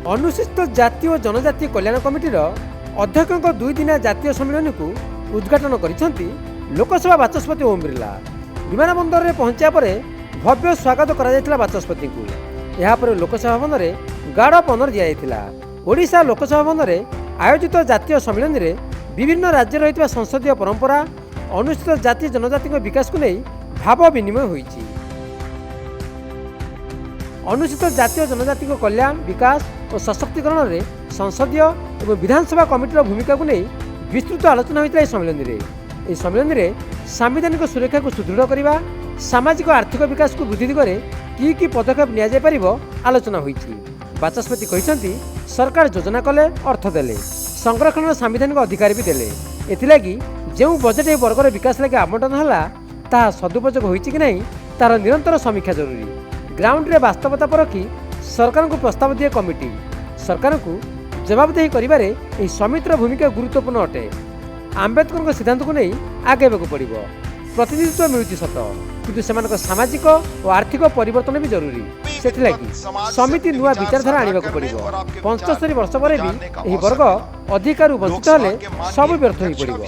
अनुसूचित जाति और जनजाति कल्याण कमिटीर अध्यक्ष 2 दिनिया जातीय सम्मेलन को उद्घाटन करिसेंती लोकसभा बाचस्पति ओम बिरला। विमानबंदर में पहुंचा पर भव्य स्वागत करा बाचस्पति को। यापर लोकसभा भवन में गार्ड ऑफ ऑनर दिया। ओडिशा लोकसभा भवन में आयोजित जातीय सम्मेलन में विभिन्न राज्य रही संसदीय परंपरा अनुसूचित जाति जनजाति विकास को नहीं भाव विनिमय होईछि। अनुसूचित जातीय जनजाति कल्याण विकास और सशक्तिकरण में संसदीय और विधानसभा कमिटीर भूमिका को नहीं विस्तृत आलोचना होता है। सम्मेलन में संवैधानिक सुरक्षा को सुदृढ़ करने, सामाजिक आर्थिक विकास को वृद्धि दिगरे कि पदक्षेप नि आलोचना होईछि। बाचस्पति कहते सरकार योजना कले अर्थ देले, संरक्षण संवैधानिक अधिकार भी देले। एथिलागी जो बजेट ए वर्गर विकास लगे आवंटन है ताहा सदुपयोग होईछि कि नहीं तार निरंतर समीक्षा जरूरी। ग्राउंड रे वास्तवता परखी सरकार को प्रस्ताव दिए कमिटी। सरकार को जवाबदेही करिबारे एही समितिर भूमिका गुरुत्वपूर्ण अटे। आंबेडकर सिद्धांत को नहीं आगे पड़ो। प्रतिनिधित्व मिलुची सत किंतु सेमानक सामाजिक और आर्थिक परिवर्तन भी जरूरी। सेथिलागी समिति नुआ विचारधारा आनिबा को पड़िबो। 75 वर्ष पर भी एही वर्ग अधिकार वंचित हेले सब व्यर्थ हो पड़िबो।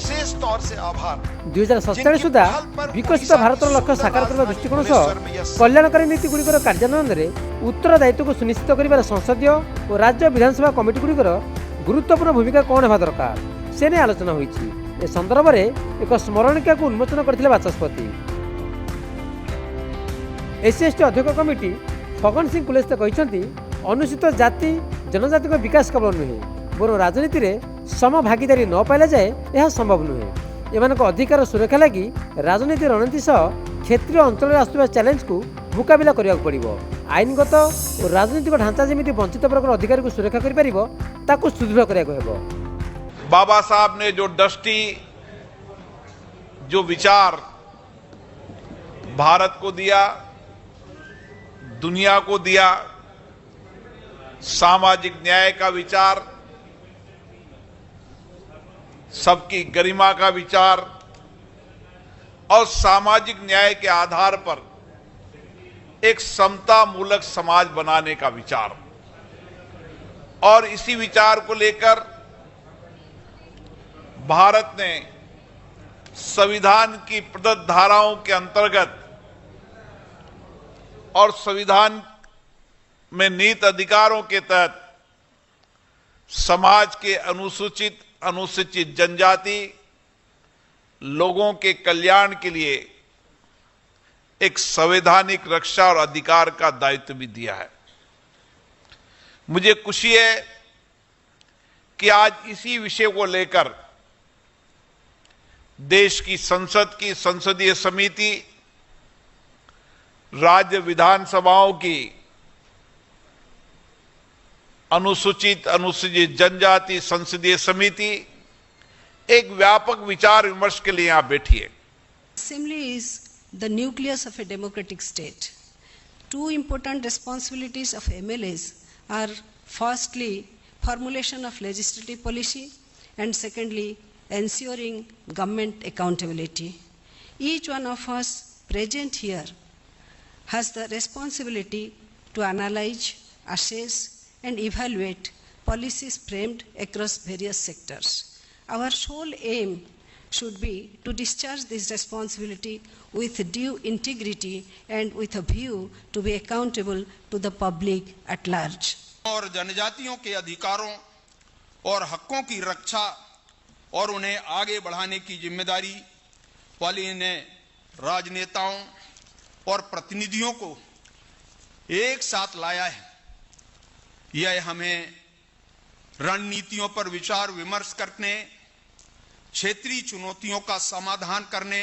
2047 सुधा विकसित भारत लक्ष्य साकार करने दृष्टिकोण सह कल्याणकारी नीति गुड़िकर कार्यान्वयन में उत्तरदायित्व को सुनिश्चित कर संसदीय और राज्य विधानसभा कमिटी गुड़िकर गुरुत्वपूर्ण भूमिका कौन होगा दरकार से नहीं आलोचना होईछि। ए संदर्भ में एक स्मरणिका को उन्मोचन करथिले बाचस्पति। एससी अध्यक्ष कमिटी फगन सिंह कुलेस्ते कहते अनुसूचित जाति जनजाति विकास केवल नुहे बर राजनीति में सम भागीदारी न पाइला जाए यह संभव नुहे। एमानक अधिकार सुरक्षा लगी राजनीति रणनीति सह क्षेत्रीय अंचल आसुवा चैलेंज को मुकाबला करने पड़ो। आईनगत और राजनीतिक ढांचा जमी वंचित वर्ग अधिकार को सुरक्षा कर सुदृढ़ करने। बाबा साहब ने जो दृष्टि, जो विचार भारत को दिया, दुनिया को दिया, सामाजिक न्याय का विचार, सबकी गरिमा का विचार और सामाजिक न्याय के आधार पर एक समता मूलक समाज बनाने का विचार, और इसी विचार को लेकर भारत ने संविधान की प्रदत्त धाराओं के अंतर्गत और संविधान में निहित अधिकारों के तहत समाज के अनुसूचित जनजाति लोगों के कल्याण के लिए एक संवैधानिक रक्षा और अधिकार का दायित्व भी दिया है। मुझे खुशी है कि आज इसी विषय को लेकर देश की संसद की संसदीय समिति, राज्य विधानसभाओं की अनुसूचित जनजाति संसदीय समिति एक व्यापक विचार विमर्श के लिए यहां बैठी है। Assembly is the nucleus of a democratic state. Two important responsibilities of MLAs are firstly formulation of legislative policy and secondly ensuring government accountability. Each one of us present here has the responsibility to analyze, assess and evaluate policies framed across various sectors. Our sole aim should be to discharge this responsibility with due integrity and with a view to be accountable to the public at large. और जनजातियों के अधिकारों और हकों की रक्षा और उन्हें आगे बढ़ाने की जिम्मेदारी वाली ने राजनेताओं और प्रतिनिधियों को एक साथ लाया है। यह हमें रणनीतियों पर विचार विमर्श करने, क्षेत्रीय चुनौतियों का समाधान करने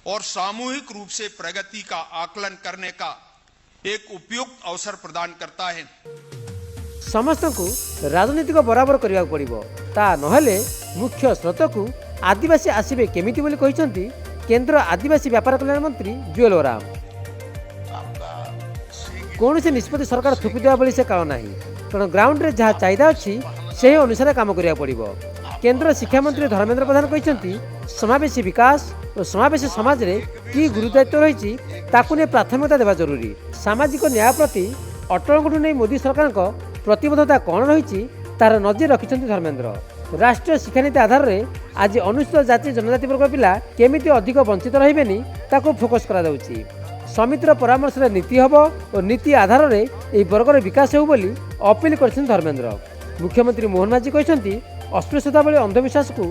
और सामूहिक रूप से प्रगति का आकलन करने का एक उपयुक्त अवसर प्रदान करता है। समस्त को राजनीति को बराबर करने पड़ो, ता नहले मुख्य स्रोत को आदिवासी आसबे केमिति बोली कहिसंती केंद्र आदिवासी व्यापार कल्याण मंत्री जुएल ओराम। कौन से निष्पत्ति सरकार थुपी देवा बोली से काल नाही, कारण ग्राउंड रे जहाँ चाहिदा अच्छी से अनुसार काम करिया पड़िबो। केंद्र शिक्षा मंत्री धर्मेंद्र प्रधान कहिसंती समावेशी विकास और समावेशी समाज रे की गुरुदायित्व रही ताकू ने प्राथमिकता देवा जरूरी। सामाजिक न्याय प्रति अटल नहीं मोदी सरकार प्रतिबद्धता कौन रही तार नजर रखिंट धर्मेन्द्र। राष्ट्रीय शिक्षानीति आधार में आज अनुसूचित जाति जनजाति वर्ग पिला केमिति अधिक वंचित रहिबेनी ताको फोकस करा जाउची। समितिर परामर्श नीति हम और नीति आधार में यह वर्गर विकास हो बोली अपील कर धर्मेन्द्र। मुख्यमंत्री मोहन माझी कहते अस्पृश्यता भली अंधविश्वास को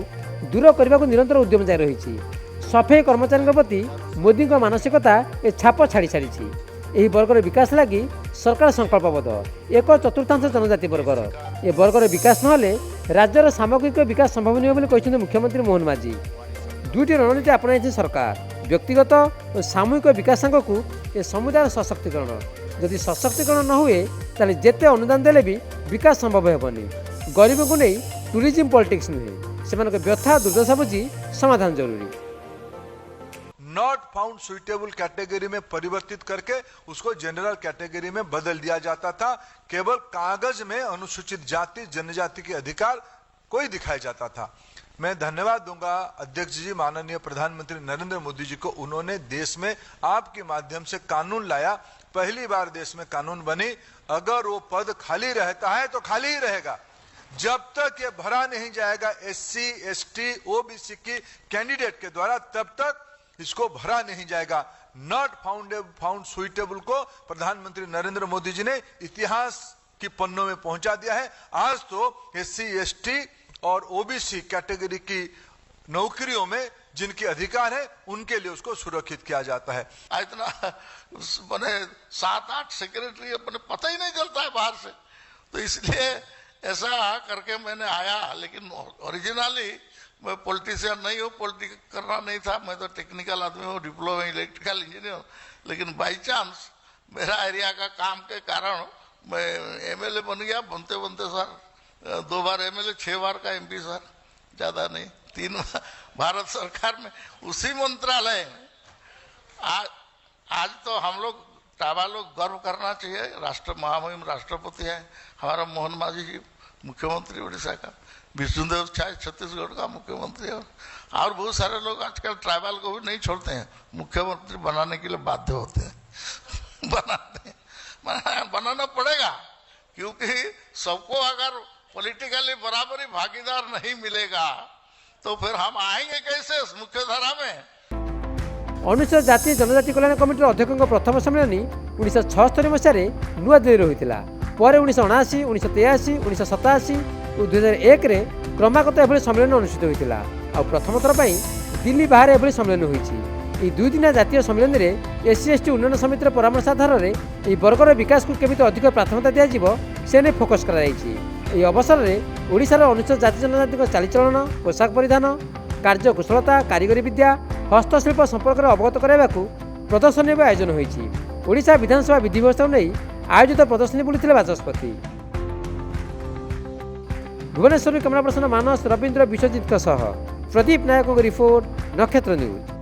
दूर करने को निरंतर उद्यम जारी रही। सफाई कर्मचारी प्रति मोदी मानसिकता ए छाप छाड़ी सारी। यह वर्गर विकास लगी सरकार संकल्पबद्ध। 1/4 जनजाति वर्गर ए वर्गर विकास नहले राज्यर सामग्रिक विकास संभव नहीं बोली कहते मुख्यमंत्री मोहन माझी। दुईटी रणनीति अपनाई सरकार, व्यक्तिगत और सामूहिक विकास सांग को ए समुदाय सशक्तिकरण। जदि सशक्तिकरण न हुए ताले जेते अनुदान देले भी विकास संभव हेबनी। गरीब को नहीं टूरिज्म पॉलिटिक्स नुहे, से व्यथा दुर्दशा बुझी समाधान जरूरी। नॉट फाउंड सुइटेबल कैटेगरी में परिवर्तित करके उसको जनरल कैटेगरी में बदल दिया जाता था। केवल कागज में अनुसूचित जाति जनजाति के अधिकार कोई दिखाया जाता था। मैं धन्यवाद दूंगा अध्यक्ष जी, माननीय प्रधानमंत्री नरेंद्र मोदी जी को। उन्होंने देश में आपके माध्यम से कानून लाया। पहली बार देश में कानून बनी। अगर वो पद खाली रहता है तो खाली ही रहेगा। जब तक ये भरा नहीं जाएगा SC ST OBC की कैंडिडेट के द्वारा, तब तक इसको भरा नहीं जाएगा। नॉट फाउंड सुइटेबल को प्रधानमंत्री नरेंद्र मोदी जी ने इतिहास की पन्नों में पहुंचा दिया है। आज तो SC ST और OBC कैटेगरी की नौकरियों में जिनके अधिकार है उनके लिए उसको सुरक्षित किया जाता है। इतना मैंने 7-8 सेक्रेटरी अपने पता ही नहीं चलता है बाहर से, तो इसलिए ऐसा करके मैंने आया। लेकिन ओरिजिनली मैं पॉलिटिशियन नहीं हूँ, पॉलिटिक्स करना नहीं था। मैं तो टेक्निकल आदमी हूँ, डिप्लोमा इलेक्ट्रिकल इंजीनियर। लेकिन बाई चांस मेरा एरिया का काम के कारण मैं MLA बन गया। बनते बनते सर 2 बार MLA, 6 बार का MP सर, ज़्यादा नहीं 3 बार भारत सरकार में उसी मंत्रालय में। आज तो हम लोग टाबा लोग गर्व करना चाहिए। राष्ट्र महामहिम राष्ट्रपति है हमारा मोहन माझी जी, मुख्यमंत्री उड़ीसा का, विष्णुदेव साय छत्तीसगढ़ का मुख्यमंत्री है, और बहुत सारे लोग आजकल ट्राइबल को भी नहीं छोड़ते हैं, मुख्यमंत्री बनाने के लिए बाध्य होते हैं। बनाना पड़ेगा, क्योंकि सबको अगर पॉलिटिकली बराबरी भागीदार नहीं मिलेगा तो फिर हम आएंगे कैसे मुख्य धारा में। अनुसूचित जाति जनजाति कल्याण कमिटीर अध्यक्ष प्रथम सम्मेलन 1976 मसीह नुआदिल्ली होता। पर 1979, 1983, 1987 और 2001 रे क्रमागत एभली सम्मेलन अनुष्ठित होता। आ प्रथम थर पर दिल्ली बाहर एभली सम्मेलन होती। यह 2 दिनिया जातीय सम्मेलन में SC ST उन्नयन समितिर परामर्श आधार में यह वर्गर विकास को केमिति अधिक प्राथमिकता दिज्व से नहीं फोकस कर। यह अवसर में ओडिशार अनुसूचित जाति जनजाति चालीचलन, पोशाक परिधान, कार्यकुशलता, कारीगरी विद्या, हस्तशिल्प संपर्क में अवगत कराइबा प्रदर्शनी आयोजन होती। ओडिशा विधानसभा विधि व्यवस्था नहीं आयोजित प्रदर्शनी बुलूले बाचस्पति। भुवनेश्वर कैमरा पर्सन मानस रवींद्र विश्वजित प्रदीप नायक रिपोर्ट, नक्षत्र न्यूज।